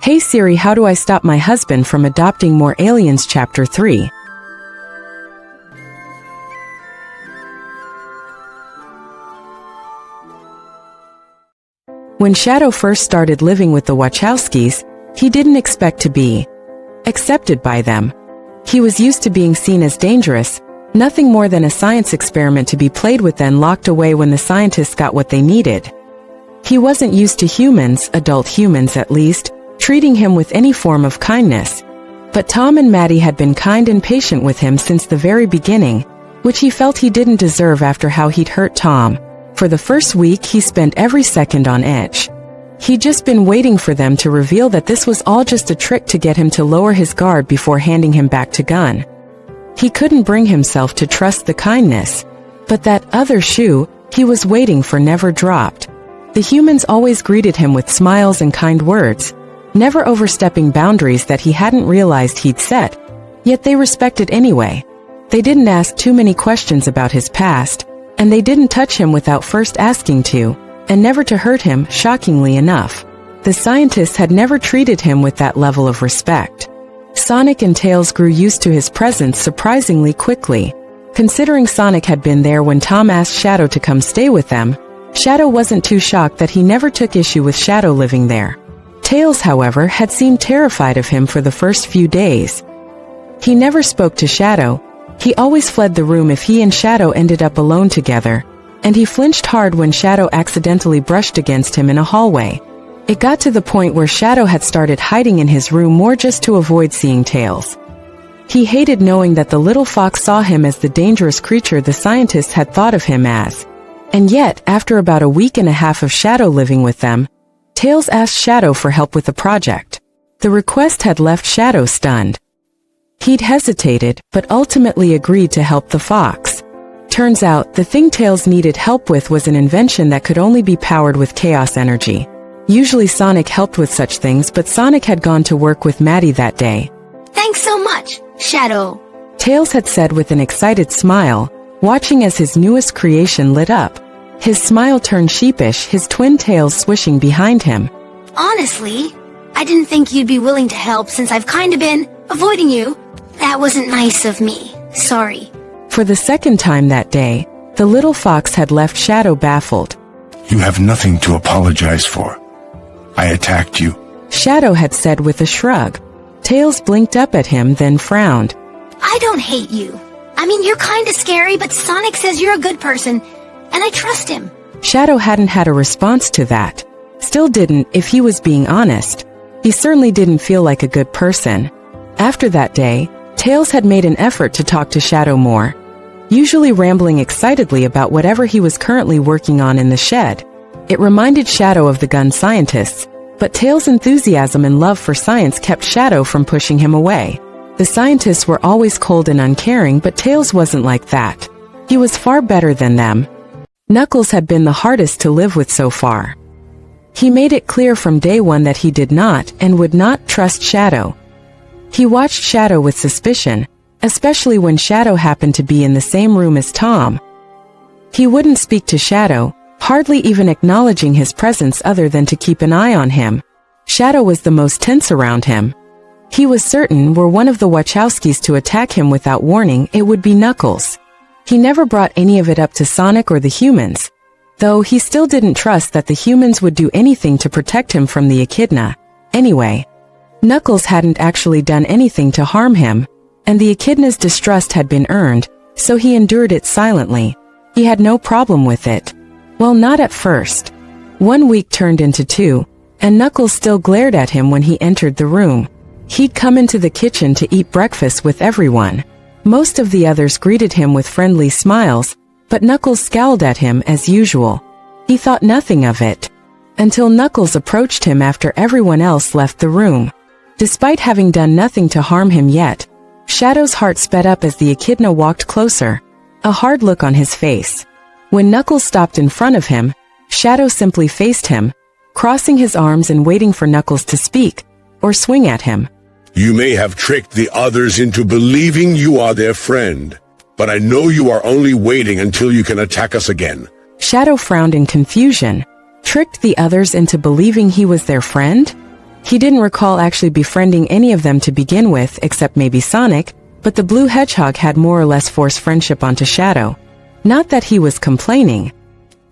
Hey Siri, how do I stop my husband from adopting more aliens? Chapter 3. When Shadow first started living with the Wachowskis, he didn't expect to be accepted by them. He was used to being seen as dangerous, nothing more than a science experiment to be played with then locked away when the scientists got what they needed. He wasn't used to humans, adult humans at least, treating him with any form of kindness. But Tom and Maddie had been kind and patient with him since the very beginning, which he felt he didn't deserve after how he'd hurt Tom. For the first week he spent every second on edge. He'd just been waiting for them to reveal that this was all just a trick to get him to lower his guard before handing him back to Gunn. He couldn't bring himself to trust the kindness. But that other shoe he was waiting for never dropped. The humans always greeted him with smiles and kind words, never overstepping boundaries that he hadn't realized he'd set, yet they respected anyway. They didn't ask too many questions about his past, and they didn't touch him without first asking to, and never to hurt him, shockingly enough. The scientists had never treated him with that level of respect. Sonic and Tails grew used to his presence surprisingly quickly. Considering Sonic had been there when Tom asked Shadow to come stay with them, Shadow wasn't too shocked that he never took issue with Shadow living there. Tails, however, had seemed terrified of him for the first few days. He never spoke to Shadow. He always fled the room if he and Shadow ended up alone together, and he flinched hard when Shadow accidentally brushed against him in a hallway. It got to the point where Shadow had started hiding in his room more just to avoid seeing Tails. He hated knowing that the little fox saw him as the dangerous creature the scientists had thought of him as. And yet, after about a week and a half of Shadow living with them, Tails asked Shadow for help with the project. The request had left Shadow stunned. He'd hesitated, but ultimately agreed to help the fox. Turns out, the thing Tails needed help with was an invention that could only be powered with chaos energy. Usually Sonic helped with such things, but Sonic had gone to work with Maddie that day. Thanks so much, Shadow, Tails had said with an excited smile, watching as his newest creation lit up. His smile turned sheepish, his twin tails swishing behind him. Honestly, I didn't think you'd be willing to help since I've kinda been avoiding you. That wasn't nice of me. Sorry. For the second time that day, the little fox had left Shadow baffled. You have nothing to apologize for. I attacked you. Shadow had said with a shrug. Tails blinked up at him, then frowned. I don't hate you. I mean, you're kinda scary, but Sonic says you're a good person, and I trust him. Shadow hadn't had a response to that. Still didn't, if he was being honest. He certainly didn't feel like a good person. After that day, Tails had made an effort to talk to Shadow more, usually rambling excitedly about whatever he was currently working on in the shed. It reminded Shadow of the Gun scientists, but Tails' enthusiasm and love for science kept Shadow from pushing him away. The scientists were always cold and uncaring, but Tails wasn't like that. He was far better than them. Knuckles had been the hardest to live with so far. He made it clear from day one that he did not and would not trust Shadow. He watched Shadow with suspicion, especially when Shadow happened to be in the same room as Tom. He wouldn't speak to Shadow, hardly even acknowledging his presence other than to keep an eye on him. Shadow was the most tense around him. He was certain were one of the Wachowskis to attack him without warning, it would be Knuckles. He never brought any of it up to Sonic or the humans, though he still didn't trust that the humans would do anything to protect him from the echidna. Anyway, Knuckles hadn't actually done anything to harm him, and the echidna's distrust had been earned, so he endured it silently. He had no problem with it. Well, not at first. 1 week turned into 2, and Knuckles still glared at him when he entered the room. He'd come into the kitchen to eat breakfast with everyone. Most of the others greeted him with friendly smiles, but Knuckles scowled at him as usual. He thought nothing of it, until Knuckles approached him after everyone else left the room. Despite having done nothing to harm him yet, Shadow's heart sped up as the echidna walked closer, a hard look on his face. When Knuckles stopped in front of him, Shadow simply faced him, crossing his arms and waiting for Knuckles to speak, or swing at him. You may have tricked the others into believing you are their friend, but I know you are only waiting until you can attack us again. Shadow frowned in confusion. Tricked the others into believing he was their friend? He didn't recall actually befriending any of them to begin with, except maybe Sonic, but the blue hedgehog had more or less forced friendship onto Shadow. Not that he was complaining.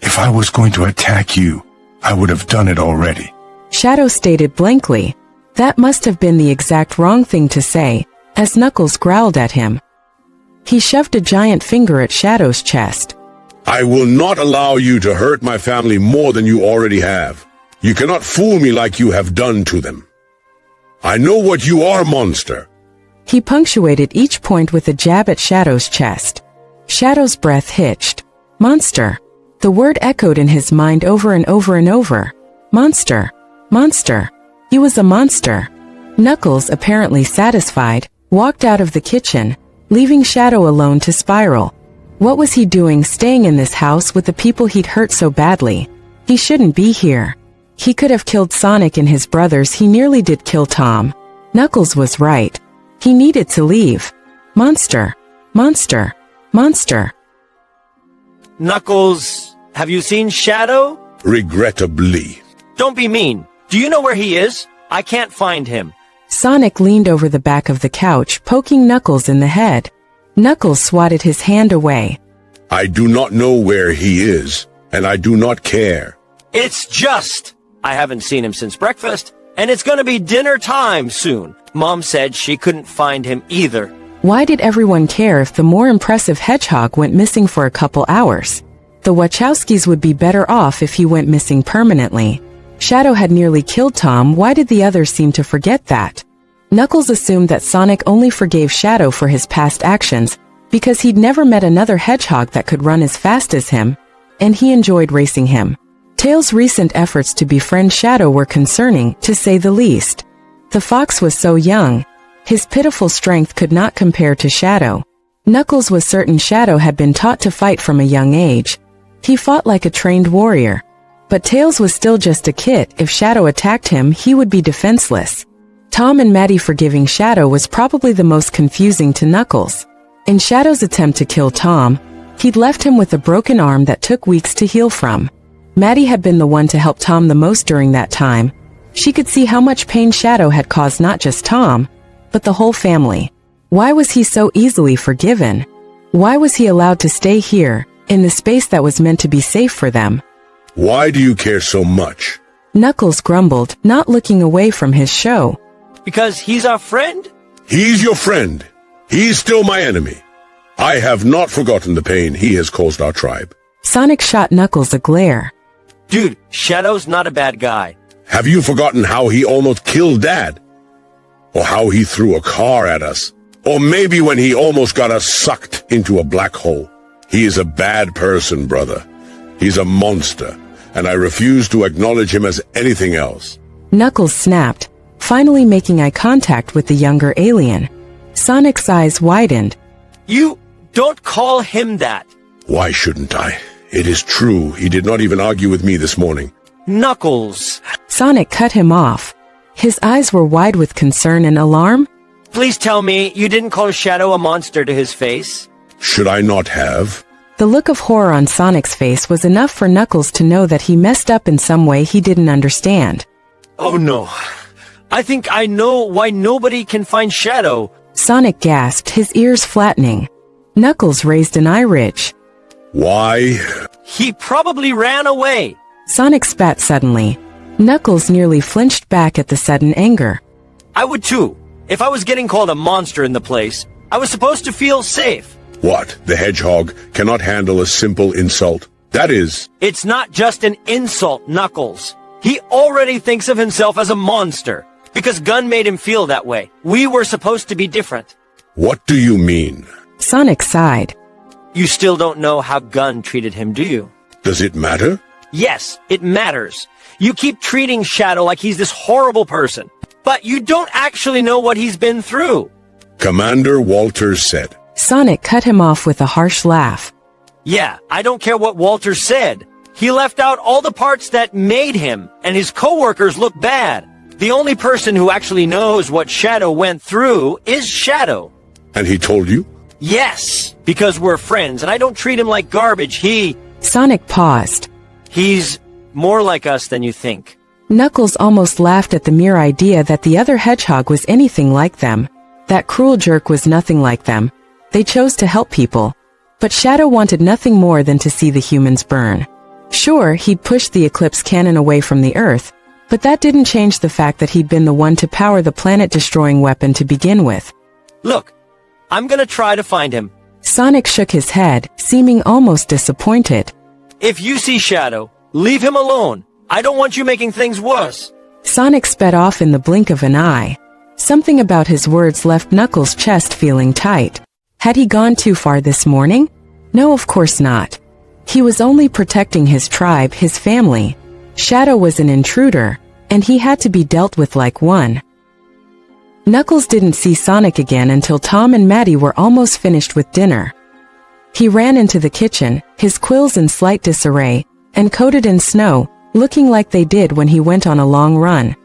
If I was going to attack you, I would have done it already. Shadow stated blankly. That must have been the exact wrong thing to say, as Knuckles growled at him. He shoved a giant finger at Shadow's chest. I will not allow you to hurt my family more than you already have. You cannot fool me like you have done to them. I know what you are, monster. He punctuated each point with a jab at Shadow's chest. Shadow's breath hitched. Monster. The word echoed in his mind over and over and over. Monster. Monster. He was a monster. Knuckles, apparently satisfied, walked out of the kitchen, leaving Shadow alone to spiral. What was he doing staying in this house with the people he'd hurt so badly? He shouldn't be here. He could have killed Sonic and his brothers. He nearly did kill Tom. Knuckles was right. He needed to leave. Monster. Monster. Monster. Knuckles, have you seen Shadow? Regrettably. Don't be mean. Do you know where he is? I can't find him. Sonic leaned over the back of the couch, poking Knuckles in the head. Knuckles swatted his hand away. I do not know where he is, and I do not care. It's just, I haven't seen him since breakfast, and it's gonna be dinner time soon. Mom said she couldn't find him either. Why did everyone care if the more impressive hedgehog went missing for a couple hours? The Wachowskis would be better off if he went missing permanently. Shadow had nearly killed Tom. Why did the others seem to forget that? Knuckles assumed that Sonic only forgave Shadow for his past actions because he'd never met another hedgehog that could run as fast as him, and he enjoyed racing him. Tails' recent efforts to befriend Shadow were concerning, to say the least. The fox was so young. His pitiful strength could not compare to Shadow. Knuckles was certain Shadow had been taught to fight from a young age. He fought like a trained warrior. But Tails was still just a kid. If Shadow attacked him, he would be defenseless. Tom and Maddie forgiving Shadow was probably the most confusing to Knuckles. In Shadow's attempt to kill Tom, he'd left him with a broken arm that took weeks to heal from. Maddie had been the one to help Tom the most during that time. She could see how much pain Shadow had caused not just Tom, but the whole family. Why was he so easily forgiven? Why was he allowed to stay here, in the space that was meant to be safe for them? Why do you care so much? Knuckles grumbled, not looking away from his show. Because he's our friend? He's your friend. He's still my enemy. I have not forgotten the pain he has caused our tribe. Sonic shot Knuckles a glare. Dude, Shadow's not a bad guy. Have you forgotten how he almost killed Dad? Or how he threw a car at us? Or maybe when he almost got us sucked into a black hole? He is a bad person, brother. He's a monster, and I refuse to acknowledge him as anything else. Knuckles snapped, finally making eye contact with the younger alien. Sonic's eyes widened. You don't call him that. Why shouldn't I? It is true, he did not even argue with me this morning. Knuckles. Sonic cut him off. His eyes were wide with concern and alarm. Please tell me you didn't call Shadow a monster to his face. Should I not have? The look of horror on Sonic's face was enough for Knuckles to know that he messed up in some way he didn't understand. Oh no. I think I know why nobody can find Shadow. Sonic gasped, his ears flattening. Knuckles raised an eye ridge. Why? He probably ran away. Sonic spat suddenly. Knuckles nearly flinched back at the sudden anger. I would too. If I was getting called a monster in the place, I was supposed to feel safe. What? The hedgehog cannot handle a simple insult? That is... It's not just an insult, Knuckles. He already thinks of himself as a monster, because Gun made him feel that way. We were supposed to be different. What do you mean? Sonic sighed. You still don't know how Gun treated him, do you? Does it matter? Yes, it matters. You keep treating Shadow like he's this horrible person, but you don't actually know what he's been through. Commander Walters said. Sonic cut him off with a harsh laugh. Yeah, I don't care what Walter said. He left out all the parts that made him, and his coworkers look bad. The only person who actually knows what Shadow went through is Shadow. And he told you? Yes, because we're friends, and I don't treat him like garbage. Sonic paused. He's more like us than you think. Knuckles almost laughed at the mere idea that the other hedgehog was anything like them. That cruel jerk was nothing like them. They chose to help people. But Shadow wanted nothing more than to see the humans burn. Sure, he'd pushed the Eclipse cannon away from the Earth, but that didn't change the fact that he'd been the one to power the planet-destroying weapon to begin with. Look, I'm gonna try to find him. Sonic shook his head, seeming almost disappointed. If you see Shadow, leave him alone. I don't want you making things worse. Sonic sped off in the blink of an eye. Something about his words left Knuckles' chest feeling tight. Had he gone too far this morning? No, of course not. He was only protecting his tribe, his family. Shadow was an intruder, and he had to be dealt with like one. Knuckles didn't see Sonic again until Tom and Maddie were almost finished with dinner. He ran into the kitchen, his quills in slight disarray, and coated in snow, looking like they did when he went on a long run.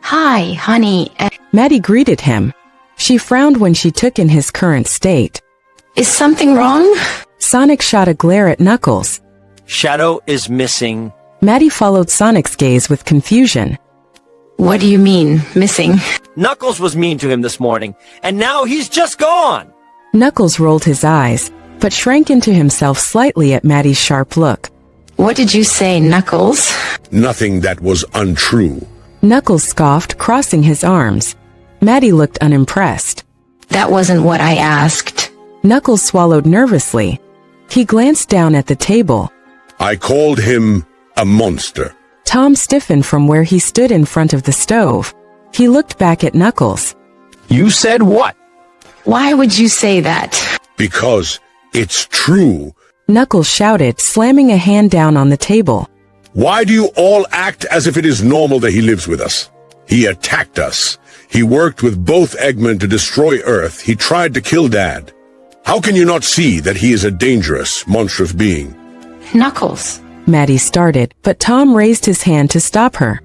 Hi, honey. Maddie greeted him. She frowned when she took in his current state. Is something wrong? Sonic shot a glare at Knuckles. Shadow is missing. Maddie followed Sonic's gaze with confusion. What do you mean, missing? Knuckles was mean to him this morning, and now he's just gone. Knuckles rolled his eyes, but shrank into himself slightly at Maddie's sharp look. What did you say, Knuckles? Nothing that was untrue. Knuckles scoffed, crossing his arms. Maddie looked unimpressed. That wasn't what I asked. Knuckles swallowed nervously. He glanced down at the table. I called him a monster. Tom stiffened from where he stood in front of the stove. He looked back at Knuckles. You said what? Why would you say that? Because it's true. Knuckles shouted, slamming a hand down on the table. Why do you all act as if it is normal that he lives with us? He attacked us. He worked with both Eggman to destroy Earth. He tried to kill Dad. How can you not see that he is a dangerous, monstrous being? Knuckles. Maddie started, but Tom raised his hand to stop her.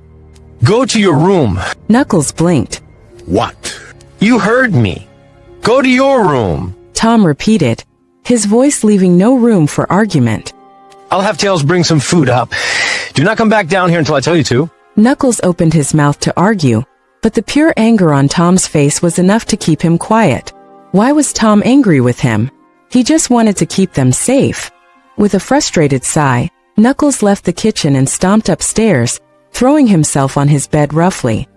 Go to your room. Knuckles blinked. What? You heard me. Go to your room. Tom repeated, his voice leaving no room for argument. I'll have Tails bring some food up. Do not come back down here until I tell you to. Knuckles opened his mouth to argue, but the pure anger on Tom's face was enough to keep him quiet. Why was Tom angry with him? He just wanted to keep them safe. With a frustrated sigh, Knuckles left the kitchen and stomped upstairs, throwing himself on his bed roughly.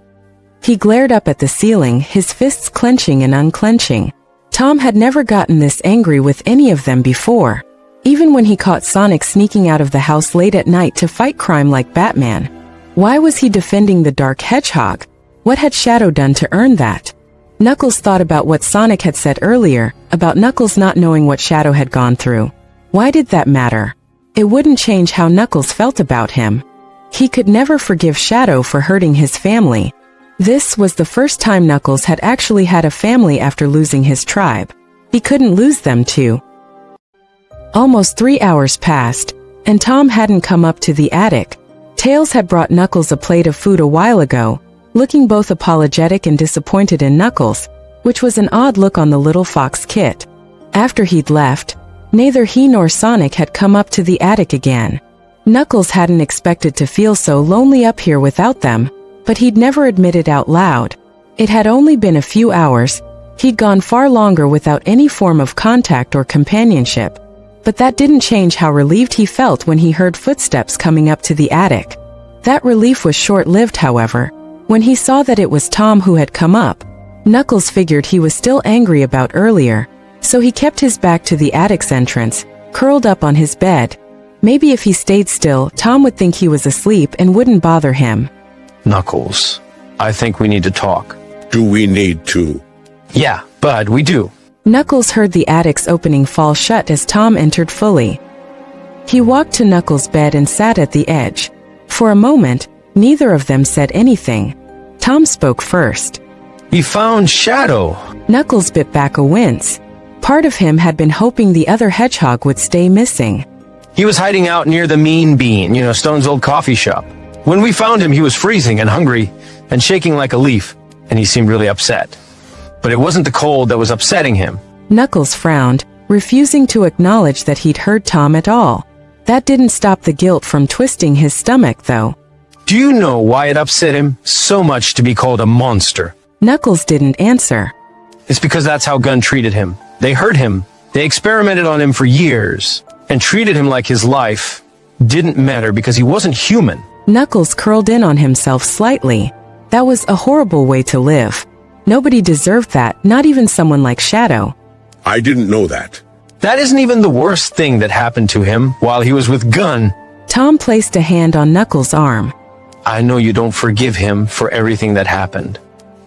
He glared up at the ceiling, his fists clenching and unclenching. Tom had never gotten this angry with any of them before. Even when he caught Sonic sneaking out of the house late at night to fight crime like Batman. Why was he defending the Dark Hedgehog? What had Shadow done to earn that? Knuckles thought about what Sonic had said earlier, about Knuckles not knowing what Shadow had gone through. Why did that matter? It wouldn't change how Knuckles felt about him. He could never forgive Shadow for hurting his family. This was the first time Knuckles had actually had a family after losing his tribe. He couldn't lose them too. Almost 3 hours passed, and Tom hadn't come up to the attic. Tails had brought Knuckles a plate of food a while ago, looking both apologetic and disappointed in Knuckles, which was an odd look on the little fox kit. After he'd left, neither he nor Sonic had come up to the attic again. Knuckles hadn't expected to feel so lonely up here without them, but he'd never admit it out loud. It had only been a few hours. He'd gone far longer without any form of contact or companionship. But that didn't change how relieved he felt when he heard footsteps coming up to the attic. That relief was short-lived, however. When he saw that it was Tom who had come up, Knuckles figured he was still angry about earlier, so he kept his back to the attic's entrance, curled up on his bed. Maybe if he stayed still, Tom would think he was asleep and wouldn't bother him. Knuckles, I think we need to talk. Do we need to? Yeah, Bud, we do. Knuckles heard the attic's opening fall shut as Tom entered fully. He walked to Knuckles' bed and sat at the edge. For a moment, neither of them said anything. Tom spoke first. We found Shadow. Knuckles bit back a wince. Part of him had been hoping the other hedgehog would stay missing. He was hiding out near the Mean Bean, Stone's old coffee shop. When we found him, he was freezing and hungry and shaking like a leaf, and he seemed really upset. But it wasn't the cold that was upsetting him. Knuckles frowned, refusing to acknowledge that he'd heard Tom at all. That didn't stop the guilt from twisting his stomach, though. Do you know why it upset him so much to be called a monster? Knuckles didn't answer. It's because that's how Gunn treated him. They hurt him. They experimented on him for years and treated him like his life didn't matter because he wasn't human. Knuckles curled in on himself slightly. That was a horrible way to live. Nobody deserved that, not even someone like Shadow. I didn't know that. That isn't even the worst thing that happened to him while he was with Gunn. Tom placed a hand on Knuckles' arm. I know you don't forgive him for everything that happened,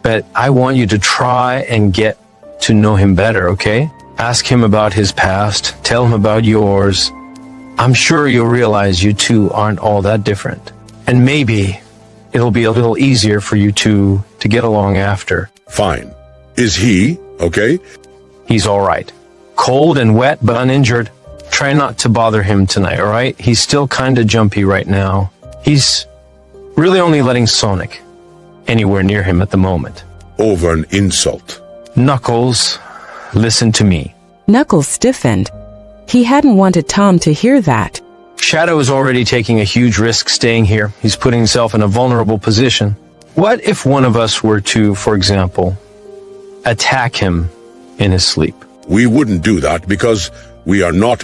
but I want you to try and get to know him better, okay? Ask him about his past, tell him about yours. I'm sure you'll realize you two aren't all that different. And maybe it'll be a little easier for you two to get along after. Fine. Is he okay? He's all right. Cold and wet, but uninjured. Try not to bother him tonight, all right? He's still kind of jumpy right now. He's really only letting Sonic anywhere near him at the moment. Over an insult. Knuckles, listen to me. Knuckles stiffened. He hadn't wanted Tom to hear that. Shadow is already taking a huge risk staying here. He's putting himself in a vulnerable position. What if one of us were to, for example, attack him in his sleep? We wouldn't do that because we are not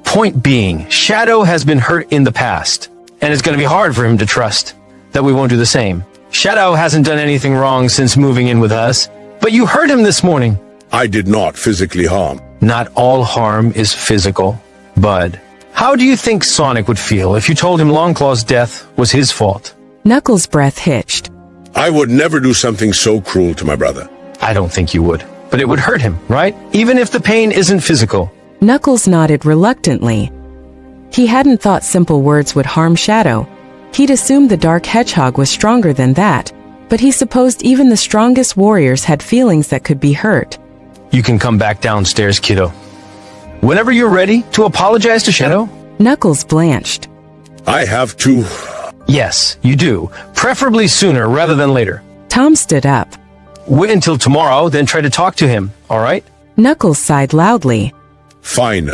Point being, Shadow has been hurt in the past, and it's going to be hard for him to trust that we won't do the same. Shadow hasn't done anything wrong since moving in with us, but you hurt him this morning. I did not physically harm. Not all harm is physical, Bud. How do you think Sonic would feel if you told him Longclaw's death was his fault? Knuckles' breath hitched. I would never do something so cruel to my brother. I don't think you would, but it would hurt him, right? Even if the pain isn't physical. Knuckles nodded reluctantly. He hadn't thought simple words would harm Shadow. He'd assumed the Dark Hedgehog was stronger than that, but he supposed even the strongest warriors had feelings that could be hurt. You can come back downstairs, kiddo. Whenever you're ready to apologize to Shadow. Knuckles blanched. I have to... Yes, you do. Preferably sooner rather than later. Tom stood up. Wait until tomorrow, then try to talk to him, all right? Knuckles sighed loudly. Fine.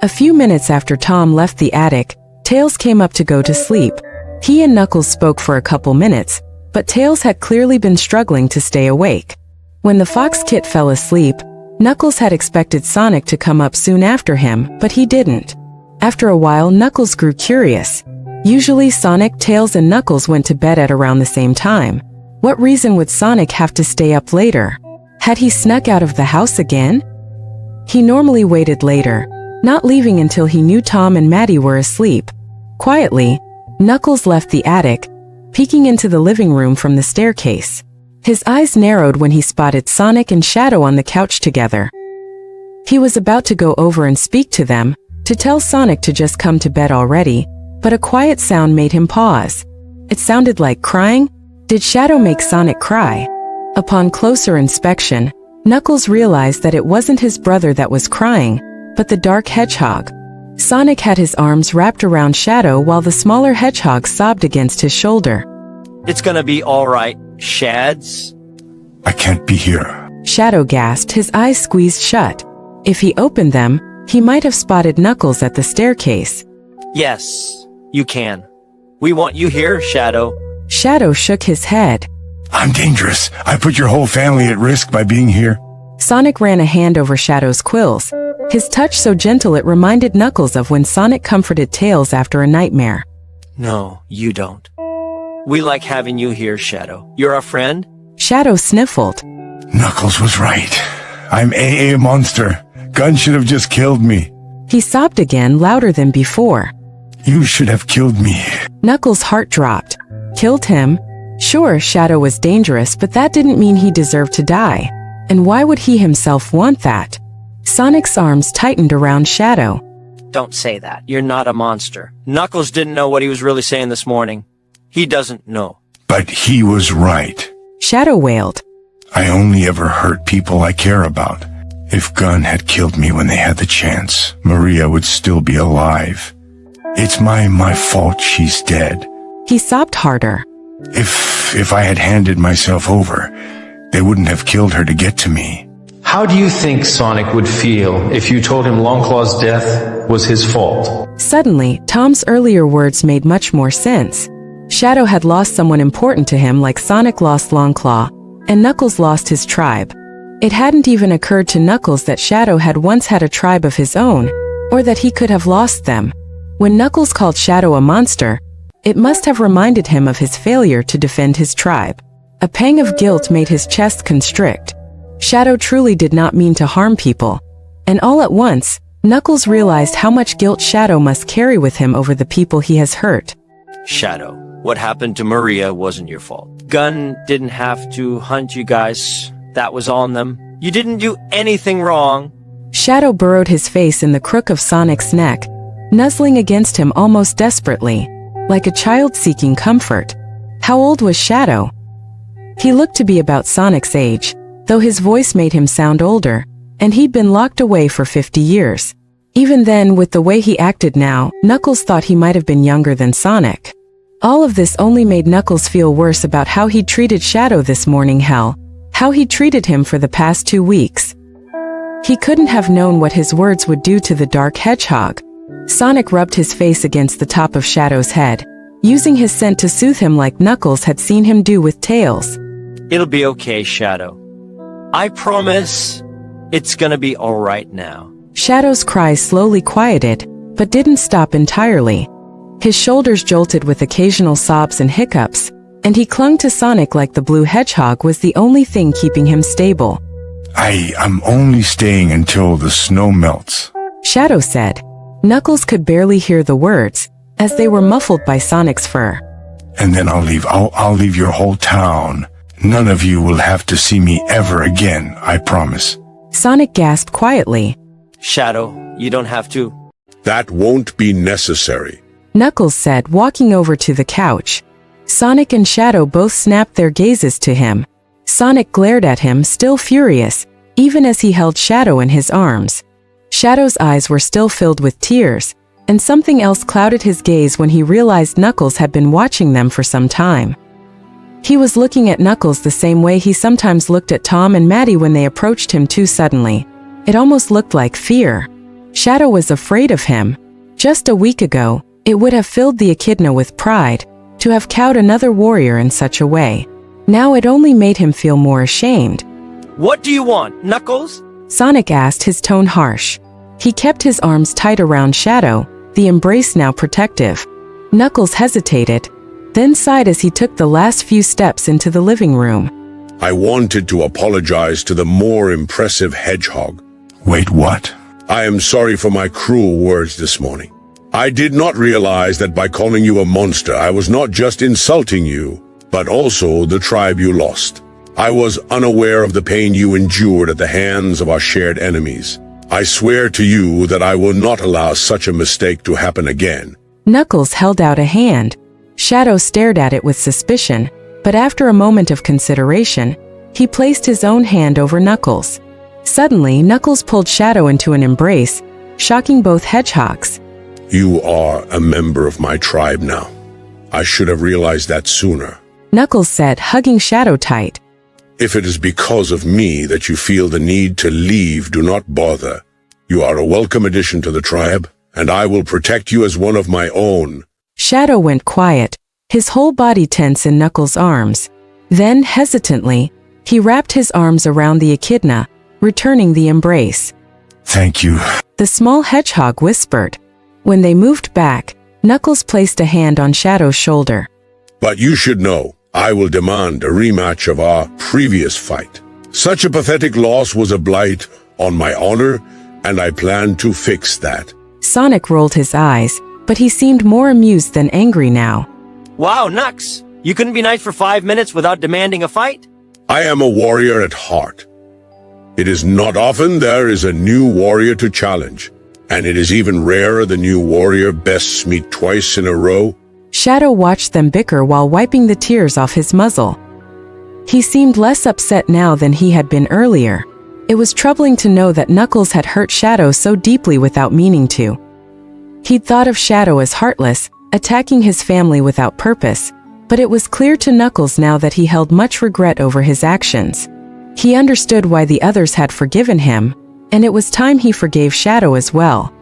A few minutes after Tom left the attic, Tails came up to go to sleep. He and Knuckles spoke for a couple minutes, but Tails had clearly been struggling to stay awake. When the Fox Kit fell asleep, Knuckles had expected Sonic to come up soon after him, but he didn't. After a while, Knuckles grew curious. Usually Sonic, Tails, and Knuckles went to bed at around the same time. What reason would Sonic have to stay up later? Had he snuck out of the house again? He normally waited later, not leaving until he knew Tom and Maddie were asleep. Quietly, Knuckles left the attic, peeking into the living room from the staircase. His eyes narrowed when he spotted Sonic and Shadow on the couch together. He was about to go over and speak to them, to tell Sonic to just come to bed already, but a quiet sound made him pause. It sounded like crying. Did Shadow make Sonic cry? Upon closer inspection, Knuckles realized that it wasn't his brother that was crying, but the Dark Hedgehog. Sonic had his arms wrapped around Shadow while the smaller hedgehog sobbed against his shoulder. It's gonna be all right, Shads. I can't be here. Shadow gasped, his eyes squeezed shut. If he opened them, he might have spotted Knuckles at the staircase. Yes, you can. We want you here, Shadow. Shadow shook his head. I'm dangerous. I put your whole family at risk by being here. Sonic ran a hand over Shadow's quills, his touch so gentle it reminded Knuckles of when Sonic comforted Tails after a nightmare. No, you don't. We like having you here, Shadow. You're a friend? Shadow sniffled. Knuckles was right. I'm a monster. Gunn should have just killed me. He sobbed again, louder than before. You should have killed me. Knuckles' heart dropped. Killed him? Sure, Shadow was dangerous, but that didn't mean he deserved to die. And why would he himself want that? Sonic's arms tightened around Shadow. Don't say that. You're not a monster. Knuckles didn't know what he was really saying this morning. He doesn't know. But he was right. Shadow wailed. I only ever hurt people I care about. If Gunn had killed me when they had the chance, Maria would still be alive. It's my fault she's dead. He sobbed harder. If I had handed myself over, they wouldn't have killed her to get to me. How do you think Sonic would feel if you told him Longclaw's death was his fault? Suddenly, Tom's earlier words made much more sense. Shadow had lost someone important to him, like Sonic lost Longclaw, and Knuckles lost his tribe. It hadn't even occurred to Knuckles that Shadow had once had a tribe of his own, or that he could have lost them. When Knuckles called Shadow a monster, it must have reminded him of his failure to defend his tribe. A pang of guilt made his chest constrict. Shadow truly did not mean to harm people. And all at once, Knuckles realized how much guilt Shadow must carry with him over the people he has hurt. Shadow, what happened to Maria wasn't your fault. Gun didn't have to hunt you guys. That was on them. You didn't do anything wrong. Shadow burrowed his face in the crook of Sonic's neck, nuzzling against him almost desperately, like a child seeking comfort. How old was Shadow? He looked to be about Sonic's age, though his voice made him sound older, and he'd been locked away for 50 years. Even then, with the way he acted now, Knuckles thought he might have been younger than Sonic. All of this only made Knuckles feel worse about how he'd treated Shadow this morning. Hell, how he'd treated him for the past 2 weeks. He couldn't have known what his words would do to the dark hedgehog. Sonic rubbed his face against the top of Shadow's head, using his scent to soothe him like Knuckles had seen him do with Tails. It'll be okay, Shadow. I promise it's gonna be alright now. Shadow's cries slowly quieted, but didn't stop entirely. His shoulders jolted with occasional sobs and hiccups, and he clung to Sonic like the blue hedgehog was the only thing keeping him stable. I'm only staying until the snow melts, Shadow said. Knuckles could barely hear the words, as they were muffled by Sonic's fur. And then I'll leave. I'll leave your whole town. None of you will have to see me ever again, I promise. Sonic gasped quietly. Shadow, you don't have to. That won't be necessary. Knuckles said, walking over to the couch. Sonic and Shadow both snapped their gazes to him. Sonic glared at him, still furious, even as he held Shadow in his arms. Shadow's eyes were still filled with tears, and something else clouded his gaze when he realized Knuckles had been watching them for some time. He was looking at Knuckles the same way he sometimes looked at Tom and Maddie when they approached him too suddenly. It almost looked like fear. Shadow was afraid of him. Just a week ago, it would have filled the echidna with pride to have cowed another warrior in such a way. Now it only made him feel more ashamed. What do you want, Knuckles? Sonic asked, his tone harsh. He kept his arms tight around Shadow, the embrace now protective. Knuckles hesitated, then sighed as he took the last few steps into the living room. I wanted to apologize to the more impressive hedgehog. Wait, what? I am sorry for my cruel words this morning. I did not realize that by calling you a monster, I was not just insulting you, but also the tribe you lost. I was unaware of the pain you endured at the hands of our shared enemies. I swear to you that I will not allow such a mistake to happen again. Knuckles held out a hand. Shadow stared at it with suspicion, but after a moment of consideration, he placed his own hand over Knuckles. Suddenly, Knuckles pulled Shadow into an embrace, shocking both hedgehogs. You are a member of my tribe now. I should have realized that sooner. Knuckles said, hugging Shadow tight. If it is because of me that you feel the need to leave, do not bother. You are a welcome addition to the tribe, and I will protect you as one of my own. Shadow went quiet, his whole body tense in Knuckles' arms. Then, hesitantly, he wrapped his arms around the echidna, returning the embrace. Thank you. The small hedgehog whispered. When they moved back, Knuckles placed a hand on Shadow's shoulder. But you should know, I will demand a rematch of our previous fight. Such a pathetic loss was a blight on my honor, and I plan to fix that. Sonic rolled his eyes, but he seemed more amused than angry now. Wow, Knux! You couldn't be nice for 5 minutes without demanding a fight? I am a warrior at heart. It is not often there is a new warrior to challenge, and it is even rarer the new warrior bests me twice in a row. Shadow watched them bicker while wiping the tears off his muzzle. He seemed less upset now than he had been earlier. It was troubling to know that Knuckles had hurt Shadow so deeply without meaning to. He'd thought of Shadow as heartless, attacking his family without purpose, but it was clear to Knuckles now that he held much regret over his actions. He understood why the others had forgiven him, and it was time he forgave Shadow as well.